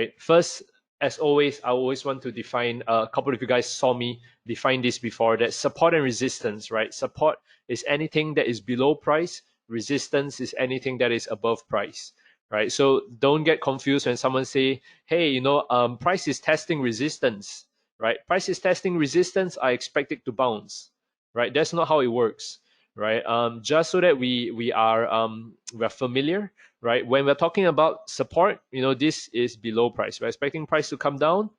right? First, as always, I always want to define, a couple of you guys saw me define this before, that support and resistance, right? Support is anything that is below price, resistance is anything that is above price, right? So don't get confused when someone say, hey, price is testing resistance, right? Price is testing resistance, I expect it to bounce, right? That's not how it works, right? Just so that we're familiar, right? When we're talking about support, this is below price. We're expecting price to come down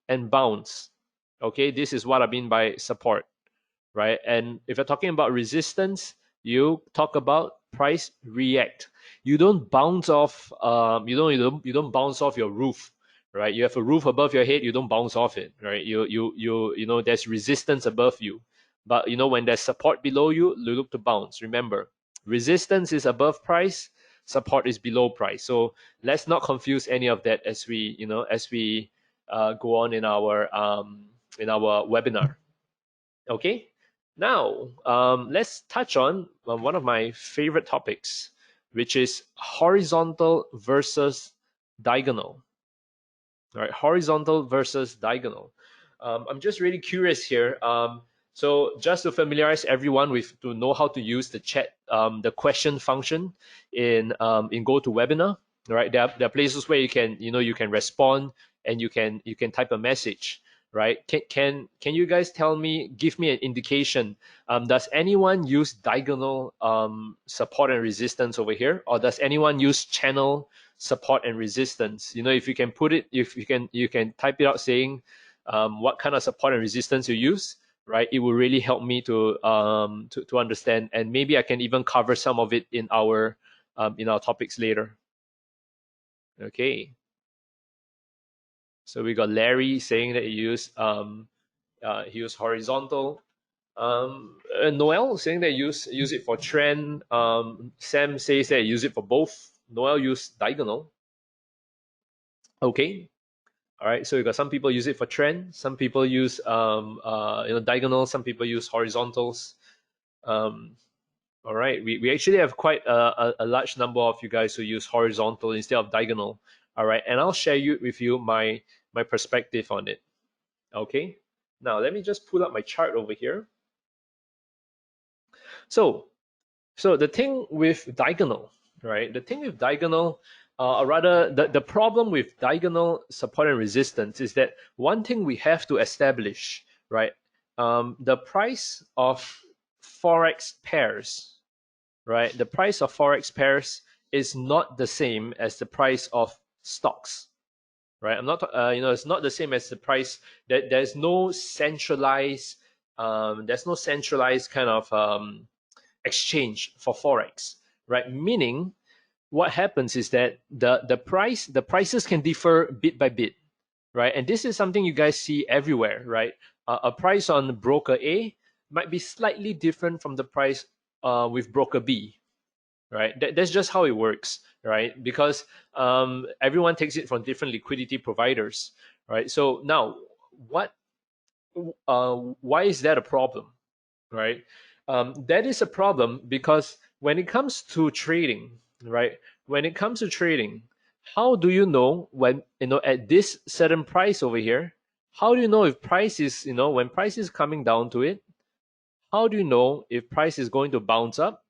and bounce. Okay, this is what I mean by support, right? And if you're talking about resistance, you talk about price react. You don't bounce off. You don't bounce off your roof, right? You have a roof above your head. You don't bounce off it, right? There's resistance above you, but when there's support below you, you look to bounce. Remember, resistance is above price, support is below price. So let's not confuse any of that as we go on in our webinar. Okay, now let's touch on one of my favorite topics, which is horizontal versus diagonal. All right, horizontal versus diagonal. I'm just really curious here. So just to familiarize everyone with to know how to use the chat, the question function in GoToWebinar. Right, there are places where you can respond and you can type a message. Right, can you guys give me an indication? Does anyone use diagonal support and resistance over here, or does anyone use channel support and resistance? If you can put it, if you can type it out saying what kind of support and resistance you use, right? It will really help me to understand, and maybe I can even cover some of it in our topics later. Okay. So we got Larry saying that he used horizontal. Noel saying that use it for trend. Sam says that use it for both. Noel used diagonal. Okay. All right. So you got some people use it for trend. Some people use diagonal. Some people use horizontals. All right. We actually have quite a large number of you guys who use horizontal instead of diagonal. All right. And I'll share with you my perspective on it. Okay. Now let me just pull up my chart over here. So the thing with diagonal, right? The thing with diagonal, or rather the problem with diagonal support and resistance is that one thing we have to establish, right? The price of Forex pairs, right? The price of Forex pairs is not the same as the price of stocks, right? I'm not, it's not the same as the price. There's no centralized, kind of exchange for Forex, right? Meaning, what happens is that the prices can differ bit by bit, right? And this is something you guys see everywhere, right? A price on broker A might be slightly different from the price with broker B, right? That's just how it works, right? Because everyone takes it from different liquidity providers, right? So now, why is that a problem, right? That is a problem because when it comes to trading, right? When it comes to trading, how do you know when at this certain price over here? How do you know if price is when price is coming down to it? How do you know if price is going to bounce up,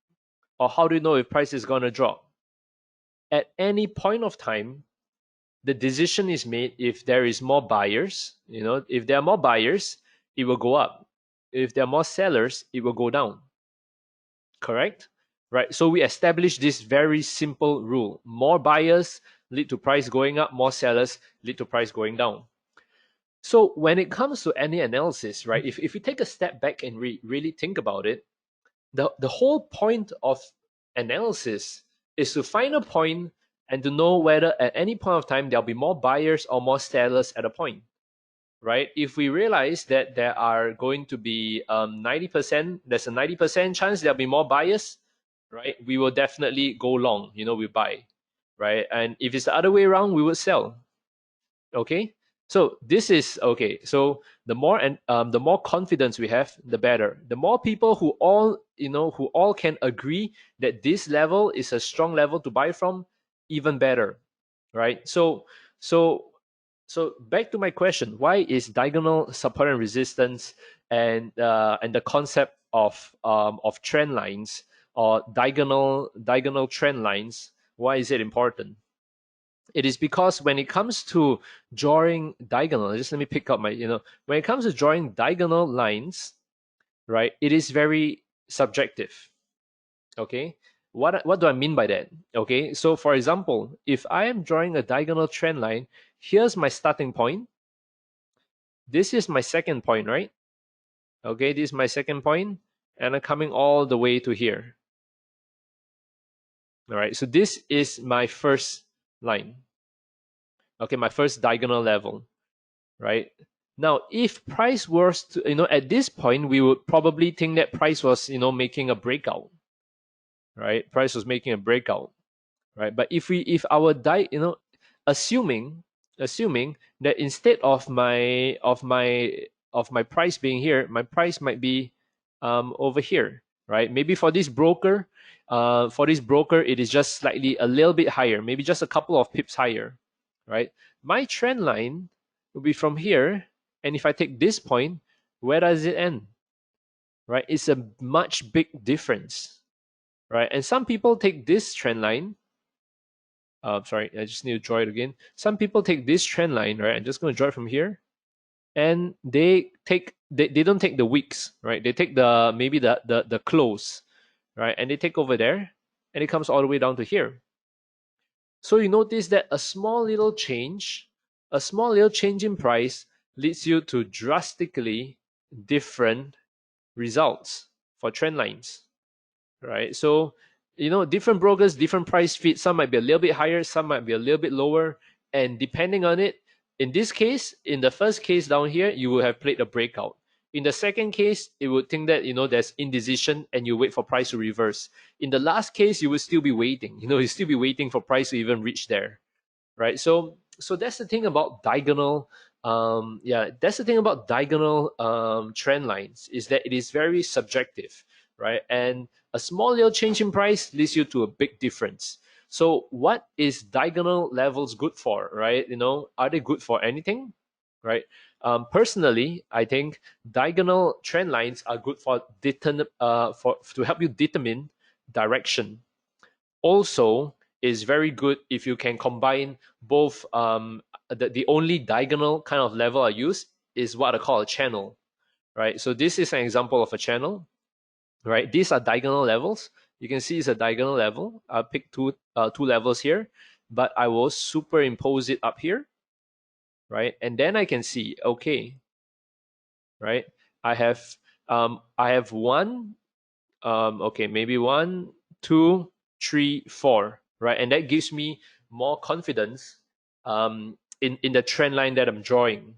or how do you know if price is going to drop? At any point of time, the decision is made if there is more buyers. If there are more buyers, it will go up. If there are more sellers, it will go down. Correct? Right. So we established this very simple rule. More buyers lead to price going up, more sellers lead to price going down. So when it comes to any analysis, right, if you take a step back and really think about it, the whole point of analysis is to find a point and to know whether at any point of time there'll be more buyers or more sellers at a point, right? If we realize that there are going to be 90%, there's a 90% chance there'll be more buyers, right? We will definitely go long, we buy, right? And if it's the other way around, we would sell. Okay, so this is okay. So the more confidence we have, the better. The more people who all can agree that this level is a strong level to buy from, even better, right? So So back to my question, why is diagonal support and resistance and the concept of trend lines or diagonal trend lines, why is it important? It is because when it comes to drawing diagonal, just let me pick up my, when it comes to drawing diagonal lines, right, it is very subjective. Okay, what do I mean by that? Okay, so for example, if I am drawing a diagonal trend line, here's my starting point. This is my second point, right? Okay, this is my second point, and I'm coming all the way to here. All right, so this is my first line. Okay, my first diagonal level, right? Now, if price was to, at this point, we would probably think that price was, making a breakout, right? Price was making a breakout, right? But if our assuming that instead of my price being here, my price might be over here, right? Maybe for this broker, it is just slightly a little bit higher, maybe just a couple of pips higher, right? My trend line will be from here, and if I take this point, where does it end? Right? It's a much big difference, right? And some people take this trend line. Sorry, I just need to draw it again. Some people take this trend line, right? I'm just going to draw it from here, and they don't take the wicks, right? They take maybe the close, right? And they take over there, and it comes all the way down to here. So you notice that a small little change in price leads you to drastically different results for trend lines, right? So, different brokers, different price feed. Some might be a little bit higher, some might be a little bit lower. And depending on it, in this case, in the first case down here, you will have played a breakout. In the second case, it would think that, there's indecision and you wait for price to reverse. In the last case, you will still be waiting. You still be waiting for price to even reach there, right? So that's the thing about diagonal. That's the thing about diagonal trend lines, is that it is very subjective, right? And a small little change in price leads you to a big difference. So what is diagonal levels good for, right? Are they good for anything, right? Personally, I think diagonal trend lines are good for to help you determine direction. Also, is very good if you can combine both. The only diagonal kind of level I use is what I call a channel, right? So this is an example of a channel, right? These are diagonal levels. You can see it's a diagonal level. I'll pick two levels here, but I will superimpose it up here, right? And then I can see, okay, right? I have one, okay, maybe 1, 2, 3, 4, right? And that gives me more confidence in the trend line that I'm drawing,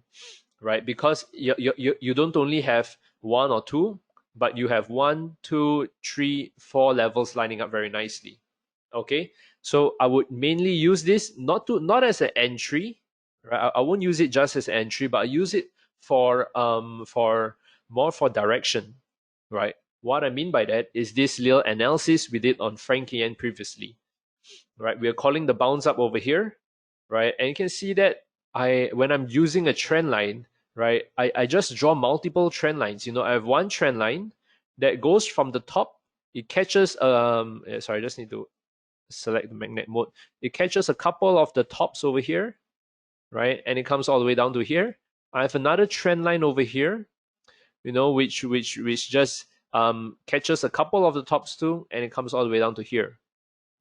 right? Because you don't only have one or two, but you have 1, 2, 3, 4 levels lining up very nicely. Okay, so I would mainly use this not as an entry, right? I won't use it just as an entry, but I use it for more for direction, right? What I mean by that is this little analysis we did on Frankie Yen previously, right? We are calling the bounce up over here, right? And you can see that when I'm using a trend line, right, I just draw multiple trend lines. I have one trend line that goes from the top. It catches sorry, I just need to select the magnet mode. It catches a couple of the tops over here, right? And it comes all the way down to here. I have another trend line over here, which just catches a couple of the tops too, and it comes all the way down to here,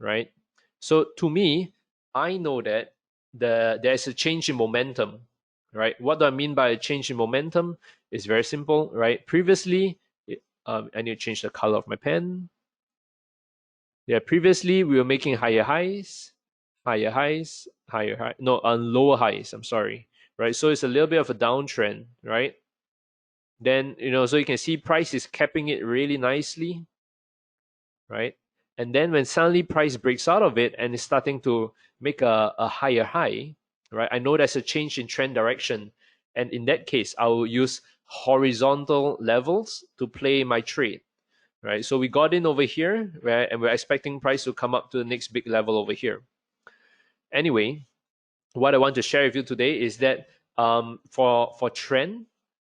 right? So to me, I know that there's a change in momentum, right? What do I mean by a change in momentum? It's very simple, right? Previously, I need to change the color of my pen. Yeah, previously we were making higher highs, higher highs, higher high, no, lower highs. I'm sorry, right? So it's a little bit of a downtrend, right? Then so you can see price is capping it really nicely, right? And then when suddenly price breaks out of it and is starting to make a higher high, right? I know there's a change in trend direction, and in that case, I will use horizontal levels to play my trade, right? So we got in over here, right, and we're expecting price to come up to the next big level over here. Anyway, what I want to share with you today is that for trend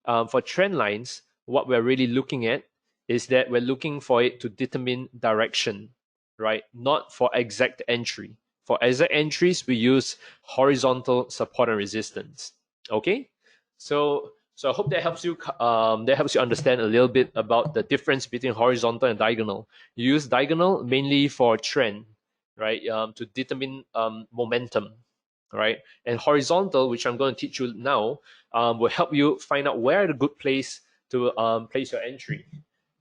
lines, what we're really looking at is that we're looking for it to determine direction, right? Not for exact entry. For exact entries, we use horizontal support and resistance. Okay, so I hope that helps you understand a little bit about the difference between horizontal and diagonal. You use diagonal mainly for trend, right? To determine momentum, right? And horizontal, which I'm going to teach you now, will help you find out where the good place to place your entry,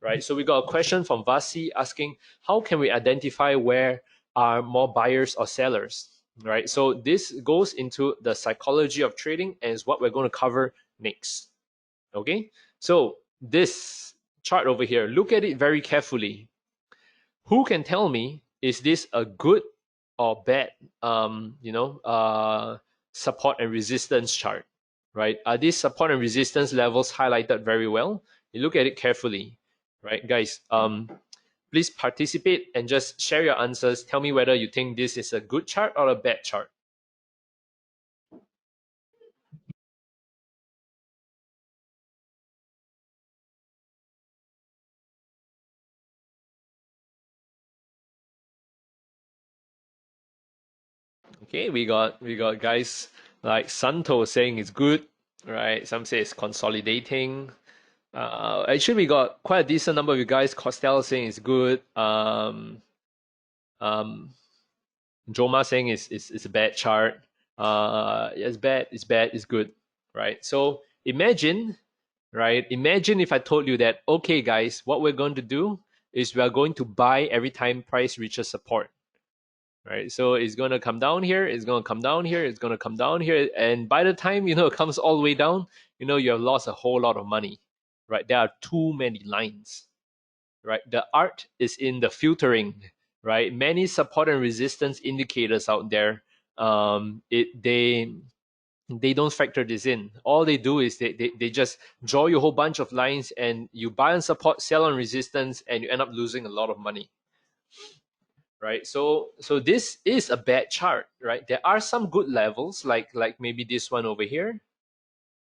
right? So we got a question from Vasi asking, how can we identify where are more buyers or sellers, right? So this goes into the psychology of trading and is what we're going to cover next, okay? So this chart over here, look at it very carefully. Who can tell me, is this a good or bad support and resistance chart, right? Are these support and resistance levels highlighted very well? You look at it carefully, right, guys? Please participate and just share your answers. Tell me whether you think this is a good chart or a bad chart. Okay, we got guys like Santo saying it's good, right? Some say it's consolidating. Actually, we got quite a decent number of you guys. Costel saying it's good. Um, Joma saying it's a bad chart. It's bad. It's bad. It's good, right? So imagine, right? Imagine if I told you that, okay, guys, what we're going to do is we are going to buy every time price reaches support, right? So it's going to come down here. It's going to come down here. It's going to come down here, and by the time it comes all the way down, you have lost a whole lot of money, right? There are too many lines, right? The art is in the filtering, right? Many support and resistance indicators out there, they don't factor this in. All they do is they just draw you a whole bunch of lines, and you buy on support, sell on resistance, and you end up losing a lot of money, right? So this is a bad chart, right? There are some good levels, like maybe this one over here,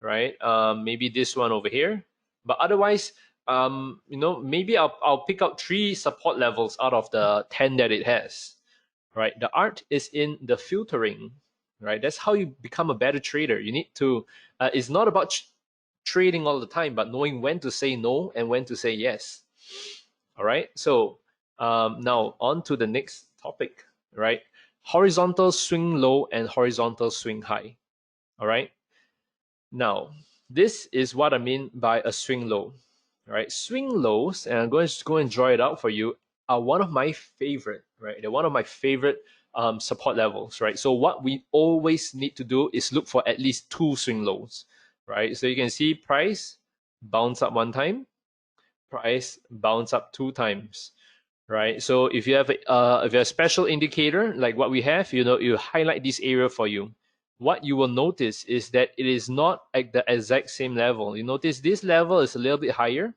right? Maybe this one over here, but otherwise, maybe I'll pick out 3 support levels out of the 10 that it has, right? The art is in the filtering, right? That's how you become a better trader. You need to. It's not about trading all the time, but knowing when to say no and when to say yes. All right. So now on to the next topic, right? Horizontal swing low and horizontal swing high. All right. Now, this is what I mean by a swing low, right? Swing lows, and I'm going to go and draw it out for you, are one of my favorite, right? They're one of my favorite support levels, right? So what we always need to do is look for at least 2 swing lows, right? So you can see price bounce up 1 time, price bounce up 2 times, right? So if you have a special indicator like what we have, you highlight this area for you. What you will notice is that it is not at the exact same level. You notice this level is a little bit higher,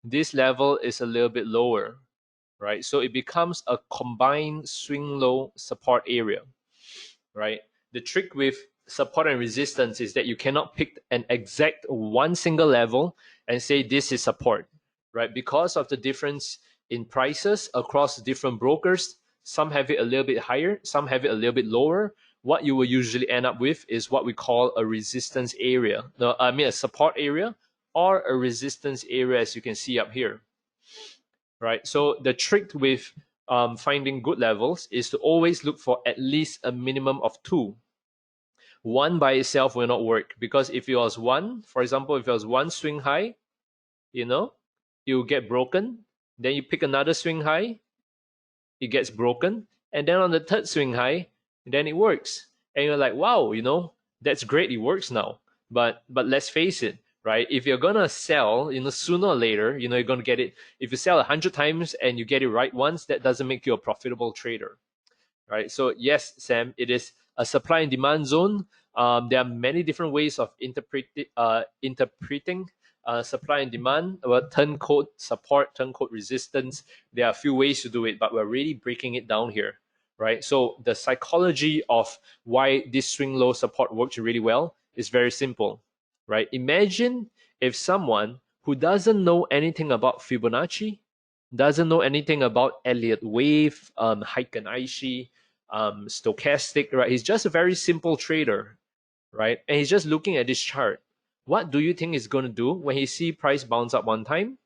this level is a little bit lower, right? So it becomes a combined swing low support area, right? The trick with support and resistance is that you cannot pick an exact one single level and say this is support, right? Because of the difference in prices across different brokers, some have it a little bit higher, some have it a little bit lower. What you will usually end up with is what we call a resistance area. No, I mean a support area or a resistance area, as you can see up here, right? So the trick with finding good levels is to always look for at least a minimum of 2. One by itself will not work, because if it was one, for example, if it was one swing high, you know, it will get broken. Then you pick another swing high, it gets broken. And then on the third swing high, then it works. And you're like, wow, that's great, it works now. But let's face it, right? If you're gonna sell, sooner or later, you're gonna get it. If you sell 100 times and you get it right once, that doesn't make you a profitable trader, right? So yes, Sam, it is a supply and demand zone. There are many different ways of interpreting supply and demand, turncoat support, turncoat resistance. There are a few ways to do it, but we're really breaking it down here, right? So the psychology of why this swing low support works really well is very simple, right? Imagine if someone who doesn't know anything about Fibonacci, doesn't know anything about Elliott wave, Heiken-Aishi, stochastic, right? He's just a very simple trader, right? And he's just looking at this chart. What do you think he's going to do when he see price bounce up one time,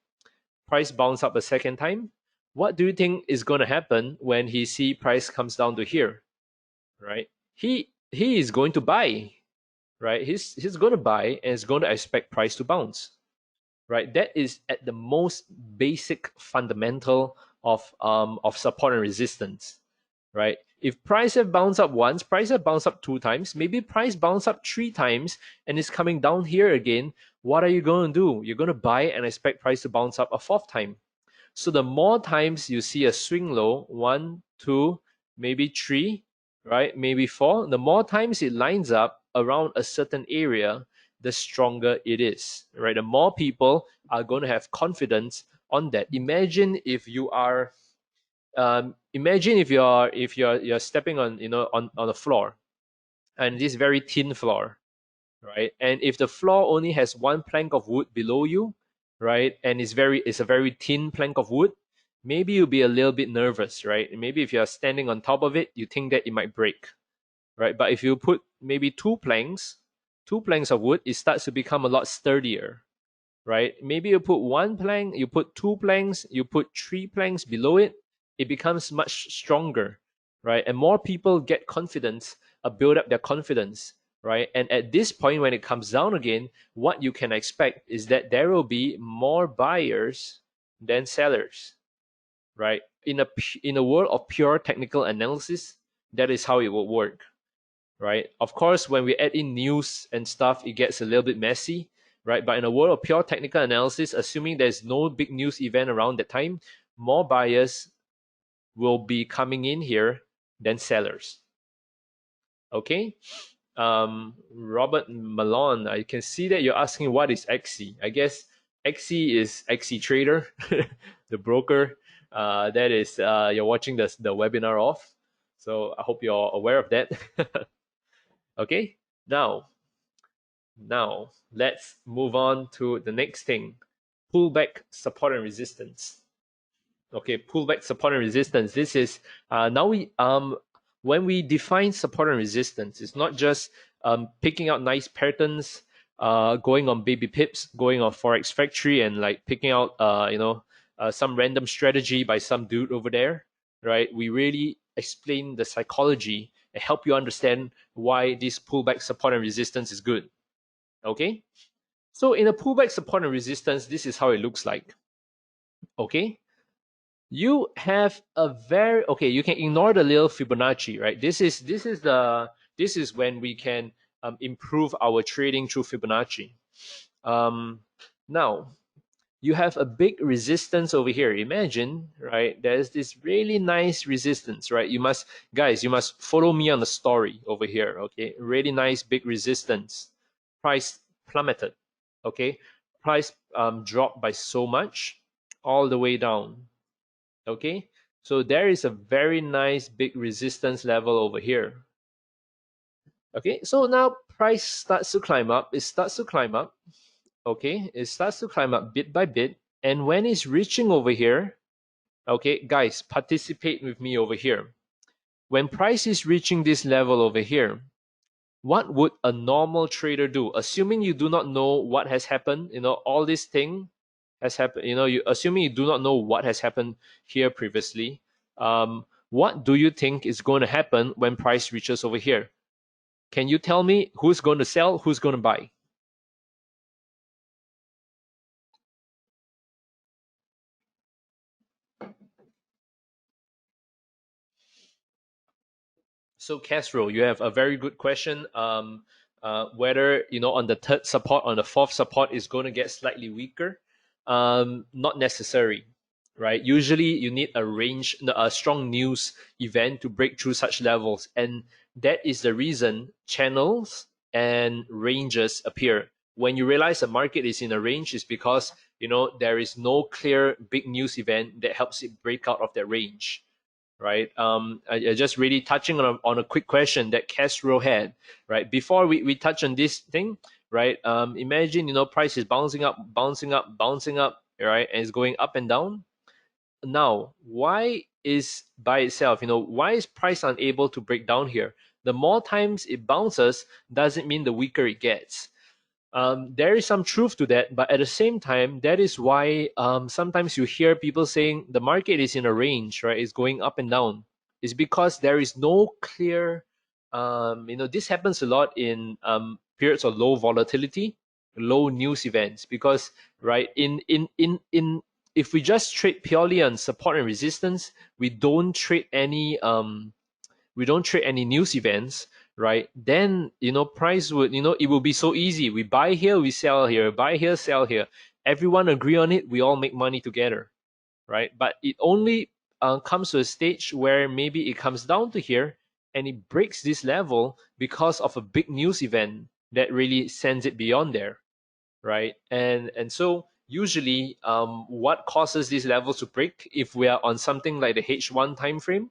price bounce up a second time? What do you think is going to happen when he see price comes down to here, right? He is going to buy, right? He's going to buy and is going to expect price to bounce, right? That is at the most basic fundamental of support and resistance, right? If price have bounced up once, price have bounced up two times, maybe price bounced up three times and is coming down here again, what are you going to do? You're going to buy and expect price to bounce up a fourth time. So the more times you see a swing low, one, two, maybe three, right? Maybe four, the more times it lines up around a certain area, the stronger it is, right? The more people are going to have confidence on that. Imagine if you're stepping on on the floor, and this very thin floor, right? And if the floor only has one plank of wood below you, right, and it's a very thin plank of wood, maybe you'll be a little bit nervous, right? Maybe if you're standing on top of it, you think that it might break, right? But if you put maybe two planks of wood, it starts to become a lot sturdier, right? Maybe you put one plank, you put two planks, you put three planks below it, it becomes much stronger, right? And more people get confidence, build up their confidence, right? And at this point, when it comes down again, what you can expect is that there will be more buyers than sellers, right? In a world of pure technical analysis, that is how it will work, right? Of course, when we add in news and stuff, it gets a little bit messy, right? But in a world of pure technical analysis, assuming there's no big news event around that time, more buyers will be coming in here than sellers. Okay? Robert Malone, I can see that you're asking what is XC. I guess XC is XC Trader, the broker. That is, you're watching the webinar of. So I hope you're aware of that. Okay, now let's move on to the next thing. Pullback, support and resistance. Okay, pullback, support and resistance. This is now we when we define support and resistance, it's not just picking out nice patterns, going on baby pips, going on Forex Factory, and like picking out some random strategy by some dude over there, right? We really explain the psychology and help you understand why this pullback, support and resistance is good. Okay, so in a pullback, support and resistance, this is how it looks like. Okay, you have a very okay. You can ignore the little Fibonacci, right? This is when we can improve our trading through Fibonacci. Now you have a big resistance over here. Imagine, right? There's this really nice resistance, right? You must follow me on the story over here. Okay, really nice big resistance. Price plummeted. Okay, price dropped by so much, all the way down. Okay, so there is a very nice big resistance level over here. Okay, so now price starts to climb up. It starts to climb up. Okay, it starts to climb up bit by bit, and when it's reaching over here, okay, guys, participate with me over here. When price is reaching this level over here, what would a normal trader do? Assuming you do not know what has happened, all this thing has happened, assuming you do not know what has happened here previously, what do you think is going to happen when price reaches over here? Can you tell me who's going to sell, who's going to buy? So Castro, you have a very good question. Whether on the third support, on the fourth support is going to get slightly weaker, not necessary, right? Usually you need a strong news event to break through such levels, and that is the reason channels and ranges appear. When you realize the market is in a range, is because there is no clear big news event that helps it break out of that range, right? Just really touching on a quick question that Castro had, right? Before we touch on this thing, right? Imagine, price is bouncing up, bouncing up, bouncing up, right? And it's going up and down. Now, why is by itself, why is price unable to break down here? The more times it bounces doesn't mean the weaker it gets. There is some truth to that, but at the same time, that is why sometimes you hear people saying the market is in a range, right? It's going up and down. It's because there is no clear, this happens a lot in periods of low volatility, low news events, because right in if we just trade purely on support and resistance, we don't trade any news events, right? Then price would, it will be so easy. We buy here, we sell here, buy here, sell here. Everyone agree on it, we all make money together, right? But it only comes to a stage where maybe it comes down to here and it breaks this level because of a big news event that really sends it beyond there, right? And so usually what causes these levels to break, if we are on something like the H1 time frame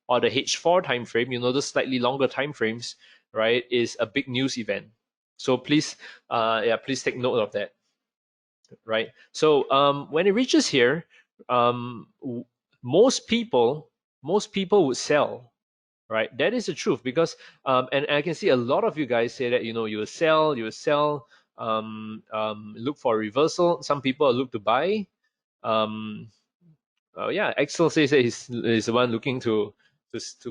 or the H4 time frame, the slightly longer time frames, right, is a big news event. So please, please take note of that, right? So when it reaches here, most people would sell, right? That is the truth, because and I can see a lot of you guys say that you will sell, look for a reversal. Some people look to buy. Um, Oh yeah, Excel says that he's the one looking to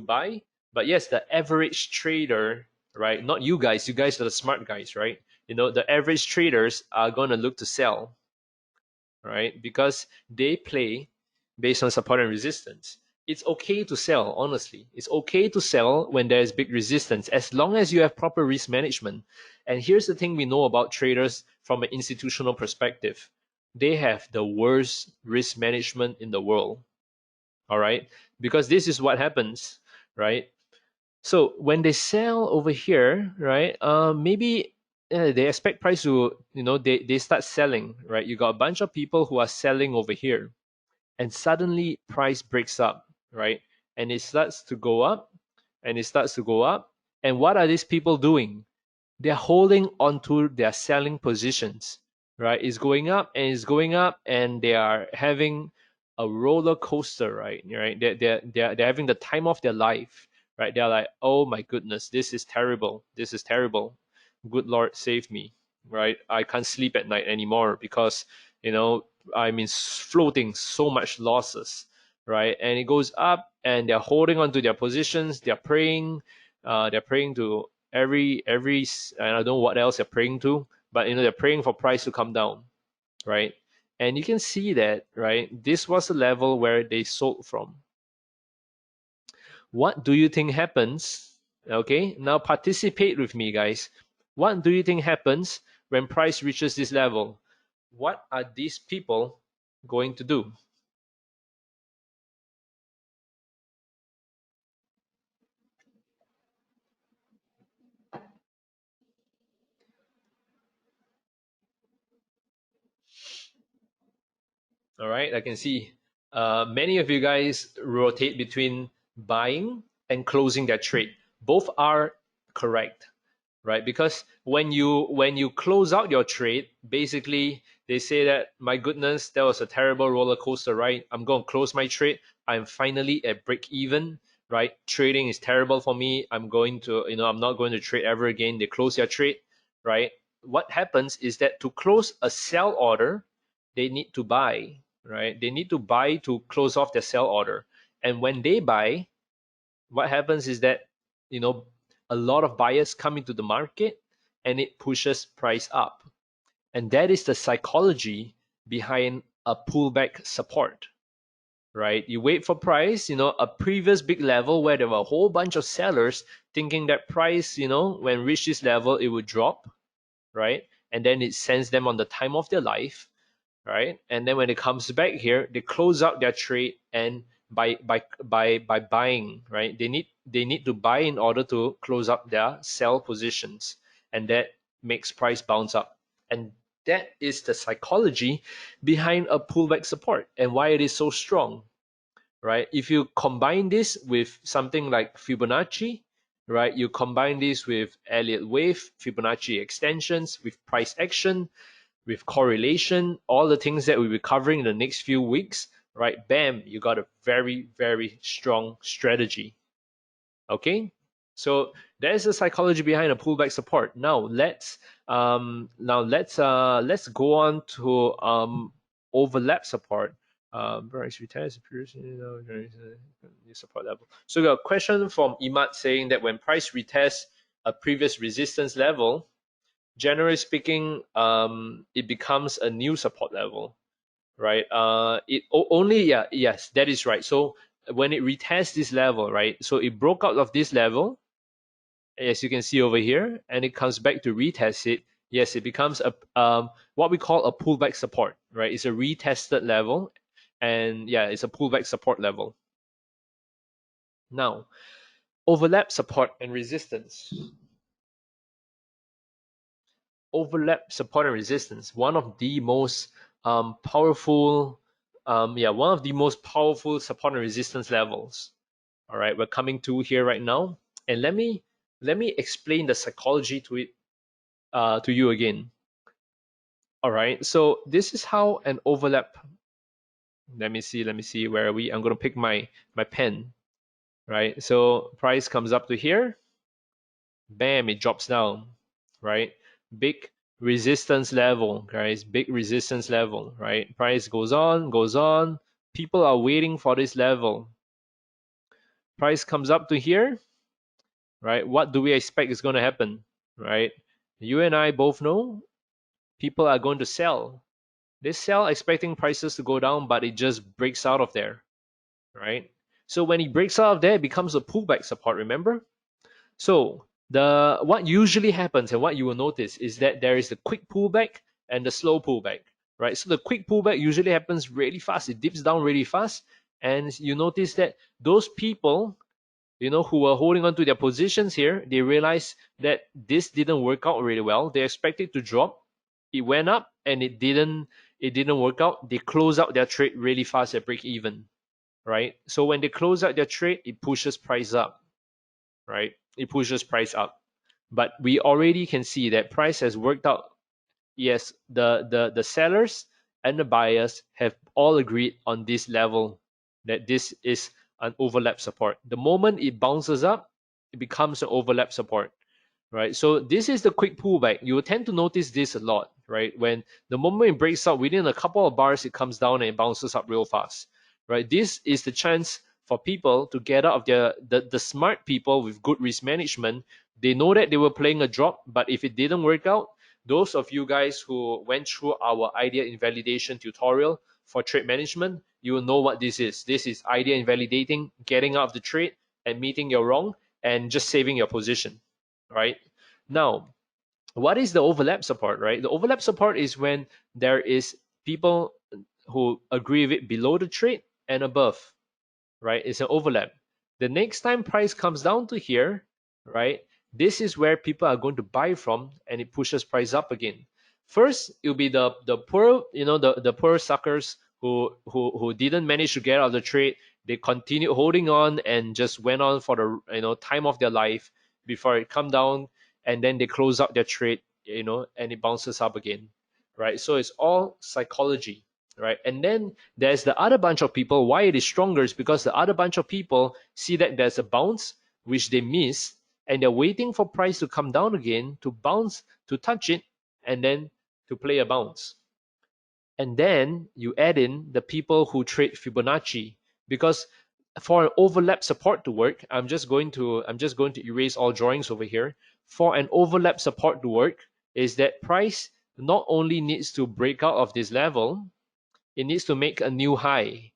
buy. But yes, the average trader, right? Not you guys. You guys are the smart guys, right? The average traders are gonna look to sell, right? Because they play based on support and resistance. It's okay to sell, honestly. It's okay to sell when there's big resistance, as long as you have proper risk management. And here's the thing we know about traders from an institutional perspective. They have the worst risk management in the world. All right, because this is what happens, right? So when they sell over here, right, maybe they expect price to, they start selling, right? You got a bunch of people who are selling over here, and suddenly price breaks up, right? And it starts to go up, and it starts to go up. And what are these people doing? They're holding onto their selling positions, right? It's going up and it's going up, and they are having a roller coaster, right? Right? They're having the time of their life, right? They're like, oh my goodness, this is terrible. This is terrible. Good Lord, save me, right? I can't sleep at night anymore because, I mean, floating so much losses, right? And it goes up, and they're holding on to their positions. They're praying to every and I don't know what else they're praying to, but they're praying for price to come down, right? And you can see that, right? This was the level where they sold from. What do you think happens? Okay, now participate with me, guys. What do you think happens when price reaches this level? What are these people going to do? All right, I can see many of you guys rotate between buying and closing their trade. Both are correct, right? Because when you close out your trade, basically they say that, my goodness, that was a terrible roller coaster ride. I'm going to close my trade. I'm finally at break even, right? Trading is terrible for me. I'm not going to trade ever again. They close their trade, right? What happens is that to close a sell order, they need to buy, right? They need to buy to close off their sell order. And when they buy, what happens is that you know a lot of buyers come into the market, and it pushes price up. And that is the psychology behind a pullback support, right? You wait for price, a previous big level where there were a whole bunch of sellers thinking that price, when reach this level, it would drop, right? And then it sends them on the time of their life, right? And then when it comes back here, they close out their trade, and by buying, right? They need to buy in order to close up their sell positions, and that makes price bounce up. And that is the psychology behind a pullback support and why it is so strong, right? If you combine this with something like Fibonacci, right? You combine this with Elliott wave, Fibonacci extensions, with price action, with correlation, all the things that we'll be covering in the next few weeks, right? Bam, you got a very, very strong strategy. Okay, so there's the psychology behind a pullback support. Now let's go on to overlap support. Price retest appears, new support level. So we got a question from Imad saying that when price retests a previous resistance level, generally speaking, it becomes a new support level, right? Yes, that is right. So when it retests this level, right? So it broke out of this level, as you can see over here, and it comes back to retest it. Yes, it becomes a what we call a pullback support, right? It's a retested level, and yeah, it's a pullback support level. Now, overlap support and resistance. Overlap support and resistance, one of the most powerful one of the most powerful support and resistance levels. All right, we're coming to here right now, and let me explain the psychology to it to you again. All right, so this is how an overlap. Let me see, where are we? I'm going to pick my pen, right? So price comes up to here, bam, it drops down, right? Big resistance level, guys, big resistance level, right? Price goes on, people are waiting for this level. Price comes up to here, right? What do we expect is going to happen, right? You and I both know people are going to sell. They sell expecting prices to go down, but it just breaks out of there, right? So when it breaks out of there, it becomes a pullback support, remember? So the what usually happens and what you will notice is that there is the quick pullback and the slow pullback, right? So the quick pullback usually happens really fast. It dips down really fast, and you notice that those people, who were holding on to their positions here, they realize that this didn't work out really well. They expect it to drop. It went up and it didn't work out. They close out their trade really fast at break even, right? So when they close out their trade, it pushes price up, right? It pushes price up. But we already can see that price has worked out. Yes, the sellers and the buyers have all agreed on this level, that this is an overlap support. The moment it bounces up, it becomes an overlap support, right? So this is the quick pullback. You will tend to notice this a lot, right? When the moment it breaks out, within a couple of bars, it comes down and it bounces up real fast, right? This is the chance for people to get out of the smart people with good risk management. They know that they were playing a drop, but if it didn't work out, those of you guys who went through our idea invalidation tutorial for trade management, you will know what this is. This is idea invalidating, getting out of the trade, admitting you're wrong, and just saving your position, right? Now, what is the overlap support, right? The overlap support is when there is people who agree with it below the trade and above, right? It's an overlap. The next time price comes down to here, right? This is where people are going to buy from, and it pushes price up again. First, it'll be the poor, the poor suckers who didn't manage to get out of the trade. They continued holding on and just went on for the time of their life before it come down, and then they close out their trade, and it bounces up again, right? So it's all psychology, right? And then there's the other bunch of people. Why it is stronger is because the other bunch of people see that there's a bounce which they miss, and they're waiting for price to come down again to bounce, to touch it, and then to play a bounce. And then you add in the people who trade Fibonacci, because for an overlap support to work, I'm just going to erase all drawings over here. For an overlap support to work, is that price not only needs to break out of this level, it needs to make a new high,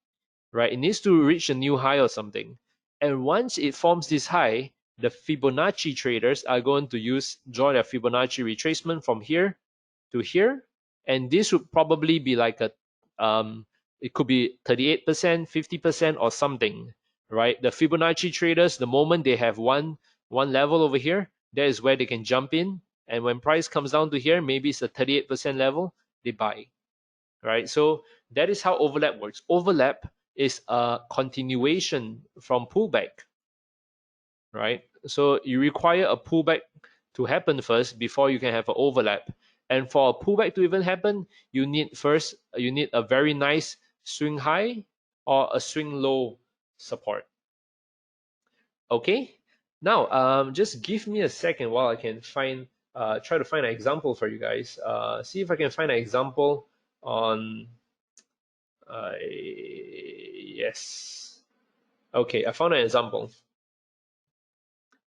right? It needs to reach a new high or something. And once it forms this high, the Fibonacci traders are going to draw their Fibonacci retracement from here to here, and this would probably be like it could be 38%, 50%, or something, right? The Fibonacci traders, the moment they have one level over here, that is where they can jump in, and when price comes down to here, maybe it's a 38% level, they buy, right? So that is how overlap works. Overlap is a continuation from pullback, right? So you require a pullback to happen first before you can have an overlap. And for a pullback to even happen, you need a very nice swing high or a swing low support. Okay, now just give me a second while I can try to find an example for you guys. See if I can find an example on yes. Okay, I found an example.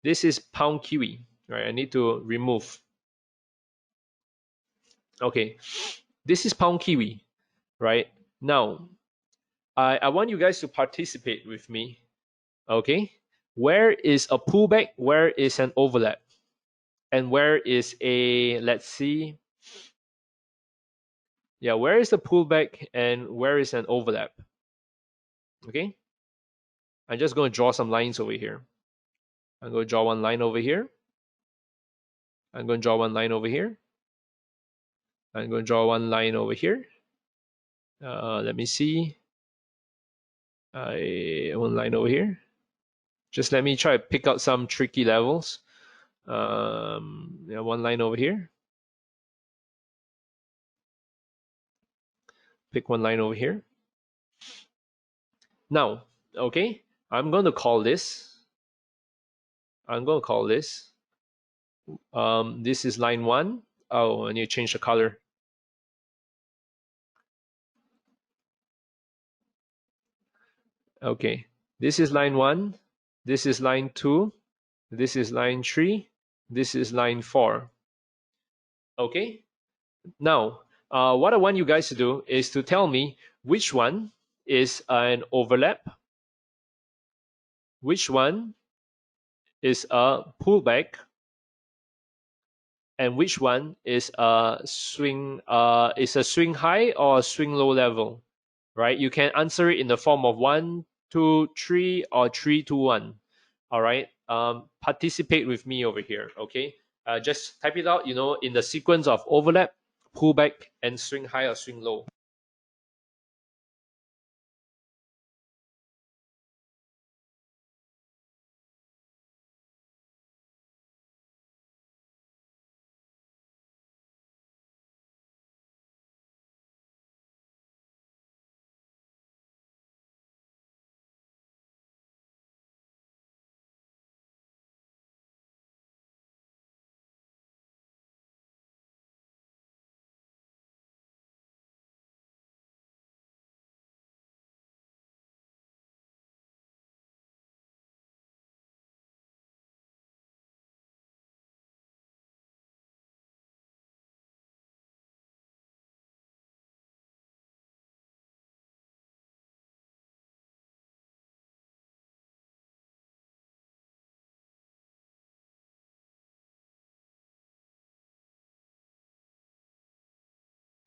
This is pound kiwi, right? I need to remove. Okay, this is pound kiwi, right? Now, I want you guys to participate with me. Okay, where is a pullback? Where is an overlap? And where is a, let's see, yeah, where is the pullback and where is an overlap? Okay, I'm just going to draw some lines over here. I'm going to draw one line over here. I'm going to draw one line over here. I'm going to draw one line over here. Let me see. One line over here. Just let me try to pick out some tricky levels. Yeah, one line over here. Pick one line over here. Now, okay, I'm going to call this. This is line 1. Oh, I need to change the color. Okay, this is line 1. This is line 2. This is line 3. This is line 4. Okay, now what I want you guys to do is to tell me which one is an overlap, which one is a pullback, and which one is a swing high or a swing low level, right? You can answer it in the form of 1, 2, 3 or 3, 2, 1. All right, participate with me over here. Okay, just type it out, in the sequence of overlap, pullback, and swing high or swing low.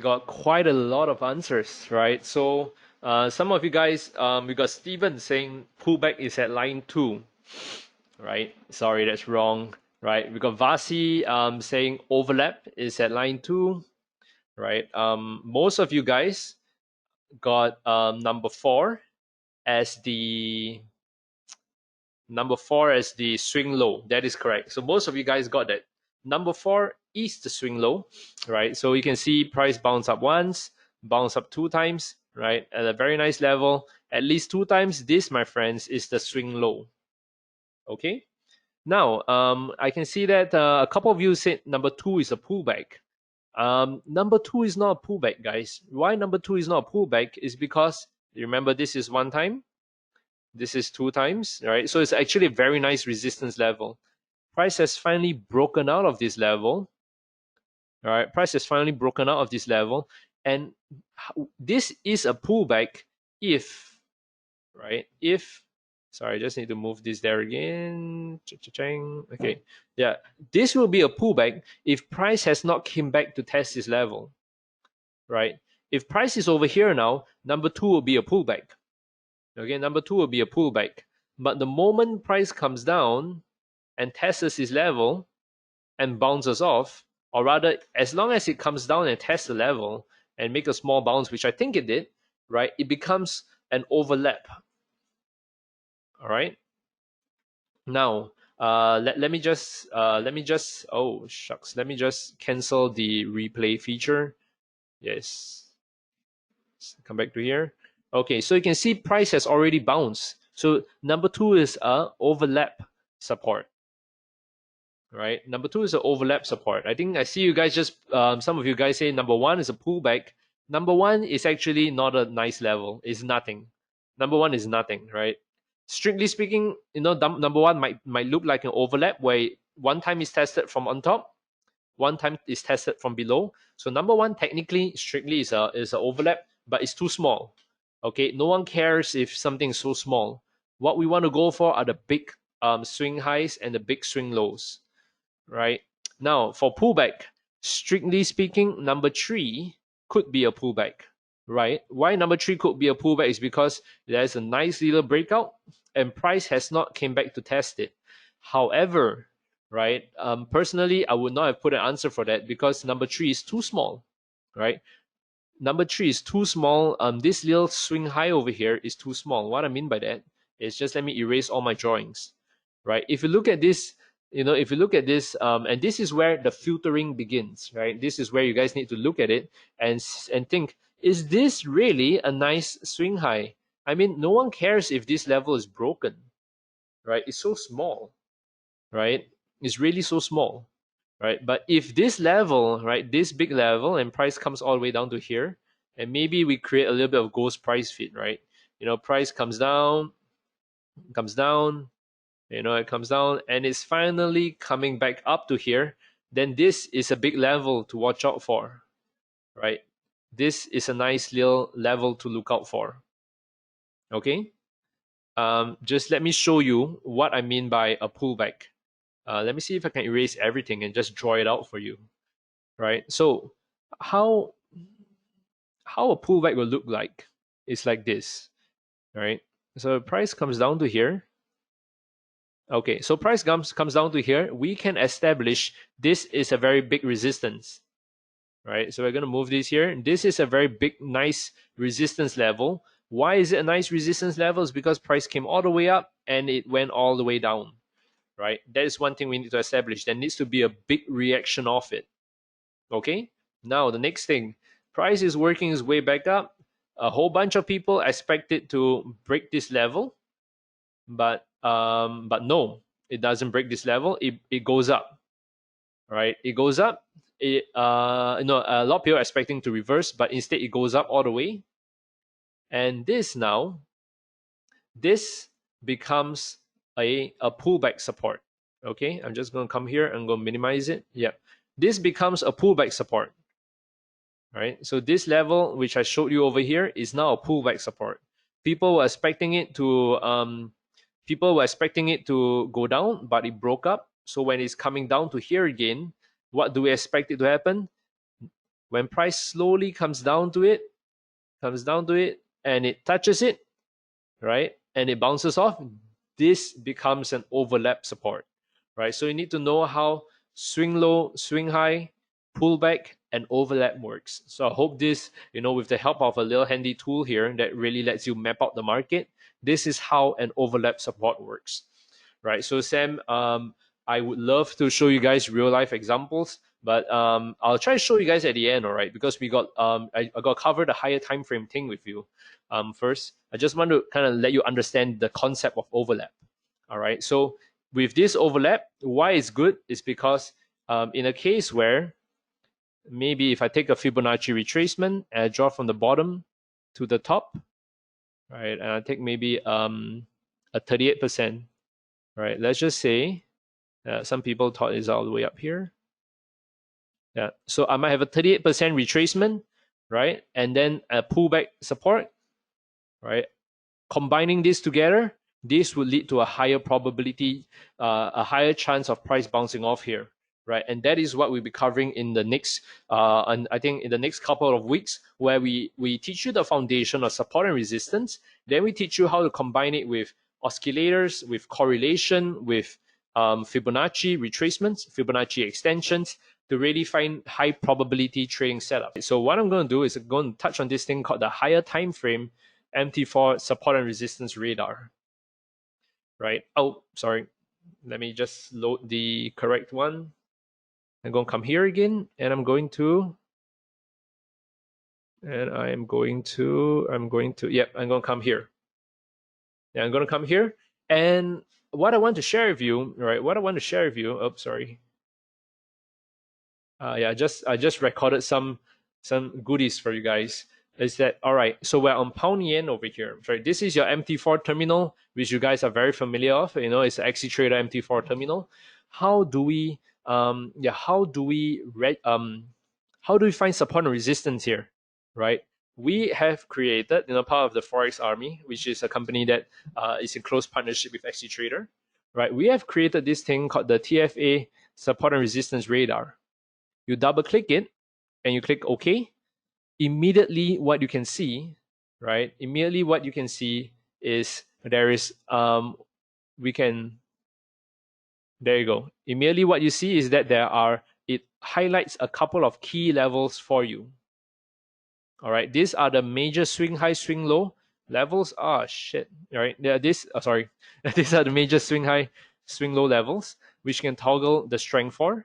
Got quite a lot of answers, right? So some of you guys, we got Steven saying pullback is at line 2, right? Sorry, that's wrong, right? We got Vasi saying overlap is at line 2, right? Most of you guys got number 4 as the swing low. That is correct. So most of you guys got that. Number 4 is the swing low, right? So you can see price bounce up once, bounce up 2 times, right? At a very nice level, at least 2 times. This, my friends, is the swing low. Okay. Now, I can see that a couple of you said number 2 is a pullback. Number 2 is not a pullback, guys. Why number 2 is not a pullback is because, remember, this is 1 time, this is 2 times, right? So it's actually a very nice resistance level. Price has finally broken out of this level. All right, price has finally broken out of this level, and this is a pullback if, right? If, sorry, I just need to move this there again. Okay, yeah, this will be a pullback if price has not came back to test this level, right? If price is over here now, number 2 will be a pullback. Okay, number 2 will be a pullback. But the moment price comes down and tests this level and bounces off, or rather, as long as it comes down and tests the level and make a small bounce, which I think it did, right? It becomes and overlap. All right. Now, let me just oh shucks, let me just cancel the replay feature. Yes, come back to here. Okay, so you can see price has already bounced. So number two is a overlap support. Right, number two is an overlap support. I think I see you guys just some of you guys say number one is a pullback. Number one is actually not a nice level. It's nothing. Number one is nothing, right? Strictly speaking, you know, number one might look like an overlap where one time is tested from on top, one time is tested from below. So number one technically strictly is a overlap, but it's too small. Okay, no one cares if something is so small. What we want to go for are the big swing highs and the big swing lows, right? Now for pullback, strictly speaking, number three could be a pullback, right? Why number three could be a pullback is because there's a nice little breakout and price has not came back to test it. However, right, personally, I would not have put an answer for that because number three is too small, right? Number three is too small. This little swing high over here is too small. What I mean by that is just let me erase all my drawings, right? If you look at this, you know, if you look at this, and this is where the filtering begins, right? This is where you guys need to look at it and think, is this really a nice swing high? I mean, no one cares if this level is broken, right? It's so small, right? It's really so small, right? But if this level, right, this big level and price comes all the way down to here, and maybe we create a little bit of ghost price feed, right? You know, price comes down, you know, it comes down and it's finally coming back up to here, then this is a big level to watch out for, right? This is a nice little level to look out for. Okay, just let me show you what I mean by a pullback. Let me see if I can erase everything and just draw it out for you, right? So how a pullback will look like is like this, right? So price comes down to here. Okay, so price comes down to here. We can establish this is a very big resistance, right? So we're going to move this here. This is a very big, nice resistance level. Why is it a nice resistance level? It's because price came all the way up and it went all the way down, right? That is one thing we need to establish. There needs to be a big reaction of it. Okay, now the next thing, price is working its way back up. A whole bunch of people expect it to break this level, but no, it doesn't break this level. It goes up, right? It goes up. A lot of people are expecting to reverse, but instead it goes up all the way. And this becomes a pullback support. Okay, I'm just going to come here and go minimize it. Yeah, this becomes a pullback support. Right, so this level which I showed you over here is now a pullback support. People were expecting it to go down, but it broke up. So when it's coming down to here again, what do we expect it to happen? When price slowly comes down to it, and it touches it, right, and it bounces off, this becomes an overlap support, right? So you need to know how swing low, swing high, pullback, and overlap works. So I hope this, you know, with the help of a little handy tool here that really lets you map out the market, this is how an overlap support works, right? So Sam, I would love to show you guys real life examples, but I'll try to show you guys at the end, all right? Because we got I got covered the higher time frame thing with you. First, I just want to kind of let you understand the concept of overlap. All right. So with this overlap, why it's good is because in a case where maybe if I take a Fibonacci retracement and I draw from the bottom to the top, right, and I take maybe a 38%, right? Let's just say some people thought it's all the way up here. Yeah, so I might have a 38% retracement, right, and then a pullback support, right? Combining this together, this would lead to a higher probability, a higher chance of price bouncing off here, right? And that is what we'll be covering in the next, and I think in the next couple of weeks, where we teach you the foundation of support and resistance. Then we teach you how to combine it with oscillators, with correlation, with Fibonacci retracements, Fibonacci extensions, to really find high probability trading setup. So what I'm going to do is I'm going to touch on this thing called the higher time frame MT4 support and resistance radar, right? Oh, sorry. Let me just load the correct one. I'm going to come here again, and I'm going to, yep, I'm going to come here. Yeah, I'm going to come here. And what I want to share with you, right? What I want to share with you, oh, sorry. Yeah, I just recorded some goodies for you guys. Is that all right? So we're on pound yen over here. Right, this is your MT4 terminal, which you guys are very familiar of. You know, it's an XC Trader MT4 terminal. How do we how do we find support and resistance here? Right, we have created, you know, part of the Forex Army, which is a company that is in close partnership with XC Trader. Right, we have created this thing called the TFA support and resistance radar. You double click it and you click OK. Immediately what you can see, right? Immediately what you can see is there is there you go. Immediately what you see is that it highlights a couple of key levels for you. All right, these are the major swing high, swing low levels. Ah, shit. All right, these are the major swing high, swing low levels, which you can toggle the strength for.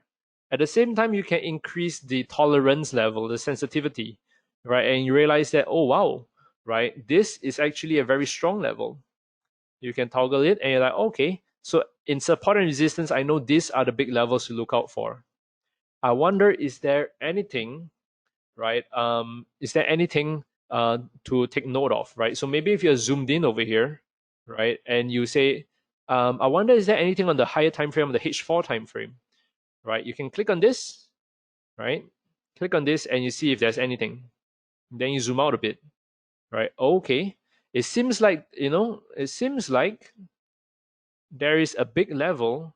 At the same time, you can increase the tolerance level, the sensitivity, right? And you realize that, oh wow, right, this is actually a very strong level. You can toggle it, and you're like, okay. So in support and resistance, I know these are the big levels to look out for. I wonder, is there anything, right? Is there anything to take note of, right? So maybe if you're zoomed in over here, right, and you say, I wonder, is there anything on the higher time frame, on the H4 time frame, right? You can click on this, right? Click on this, and you see if there's anything. Then you zoom out a bit, right? Okay, it seems like, you know, there is a big level.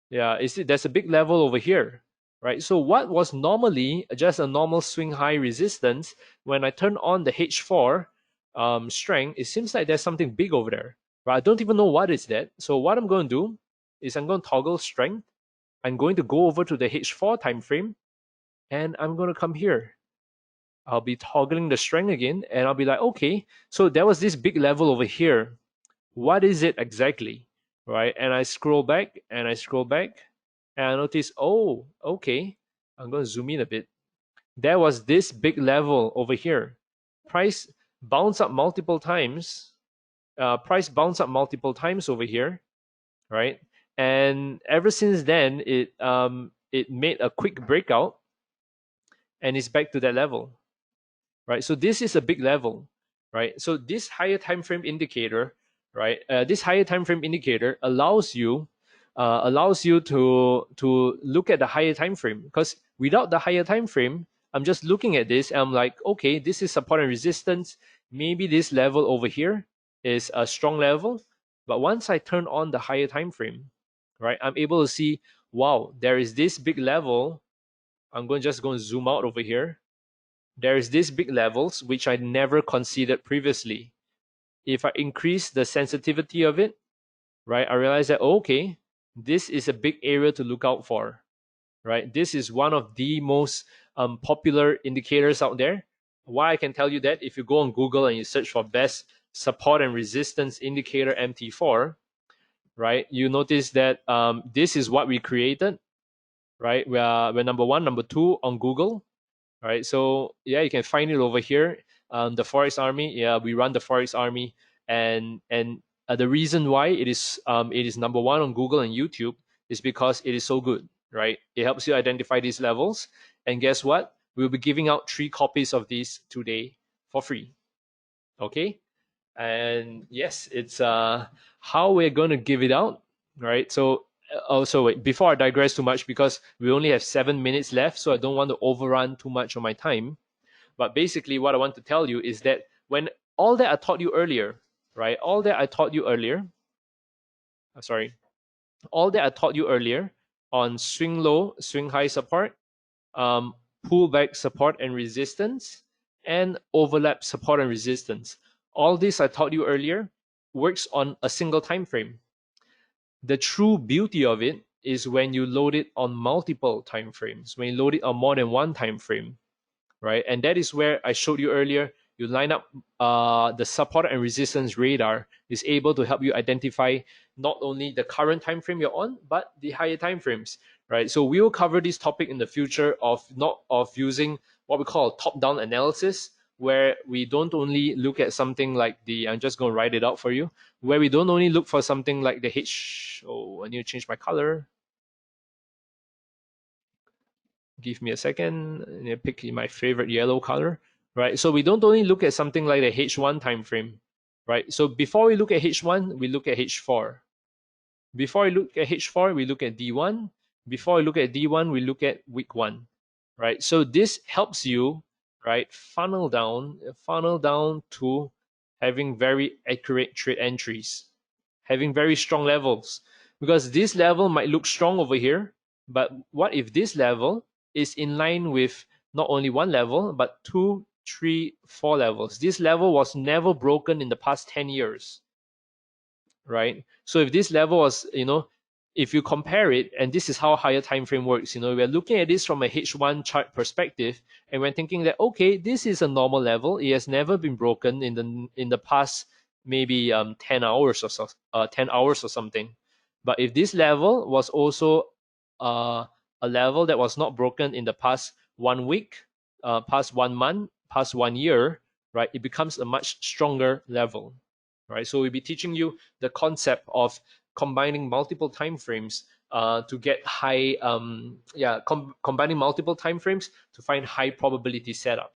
Yeah, there's a big level over here, right? So what was normally just a normal swing high resistance, when I turn on the H4 strength, it seems like there's something big over there, right? I don't even know what is that. So what I'm going to do is I'm going to toggle strength. I'm going to go over to the H4 time frame, and I'm going to come here. I'll be toggling the strength again, and I'll be like, okay, so there was this big level over here. What is it exactly, right? And I scroll back, and I scroll back, and I notice, oh, okay, I'm going to zoom in a bit. There was this big level over here. Price bounced up multiple times. Price bounced up multiple times over here, right? And ever since then, it made a quick breakout, and it's back to that level, right? So this is a big level, right? So this higher time frame indicator, right? This higher time frame indicator allows you to look at the higher time frame, because without the higher time frame, I'm just looking at this and I'm like, okay, this is support and resistance. Maybe this level over here is a strong level, but once I turn on the higher time frame, right, I'm able to see, wow, there is this big level. I'm going to zoom out over here. There is these big levels which I never considered previously. If I increase the sensitivity of it, right, I realize that, okay, this is a big area to look out for, right? This is one of the most popular indicators out there. Why I can tell you that, if you go on Google and you search for best support and resistance indicator MT4, right, you notice that this is what we created, right? We're number one, number two on Google. Right, so yeah, you can find it over here. The Forex Army, yeah, we run the Forex Army, and the reason why it is number one on Google and YouTube is because it is so good, right? It helps you identify these levels, and guess what? We'll be giving out 3 copies of these today for free. Okay, and yes, it's how we're going to give it out, right? So also, wait, before I digress too much, because we only have 7 minutes left, so I don't want to overrun too much of my time. But basically, what I want to tell you is that when all that I taught you earlier, right? All that I taught you earlier, all that I taught you earlier on swing low, swing high support, pullback support and resistance, and overlap support and resistance. All this I taught you earlier works on a single time frame. The true beauty of it is when you load it on multiple time frames, when you load it on more than one time frame, right? And that is where I showed you earlier. you line up the support and resistance radar is able to help you identify not only the current time frame you're on, but the higher time frames, right? So we will cover this topic in the future of using what we call top-down analysis, where we don't only look at something like I'm just going to write it out for you, where we don't only look for something like the I need to change my color. Give me a second. I need to pick my favorite yellow color, right? So we don't only look at something like the H1 time frame, right? So before we look at H1, we look at H4. Before we look at H4, we look at D1. Before we look at D1, we look at week 1, right? So this helps you, right, funnel down to having very accurate trade entries, having very strong levels. Because this level might look strong over here, but what if this level is in line with not only one level, but 2, 3, 4 levels? This level was never broken in the past 10 years, right? So if this level was, if you compare it, and this is how higher time frame works, we're looking at this from a H1 chart perspective, and we're thinking that, okay, this is a normal level. It has never been broken in the past maybe 10 hours or so, 10 hours or something. But if this level was also a level that was not broken in the past 1 week, past 1 month, past 1 year, right, it becomes a much stronger level, right? So we'll be teaching you the concept of combining multiple time frames to get high, combining multiple time frames to find high probability setup.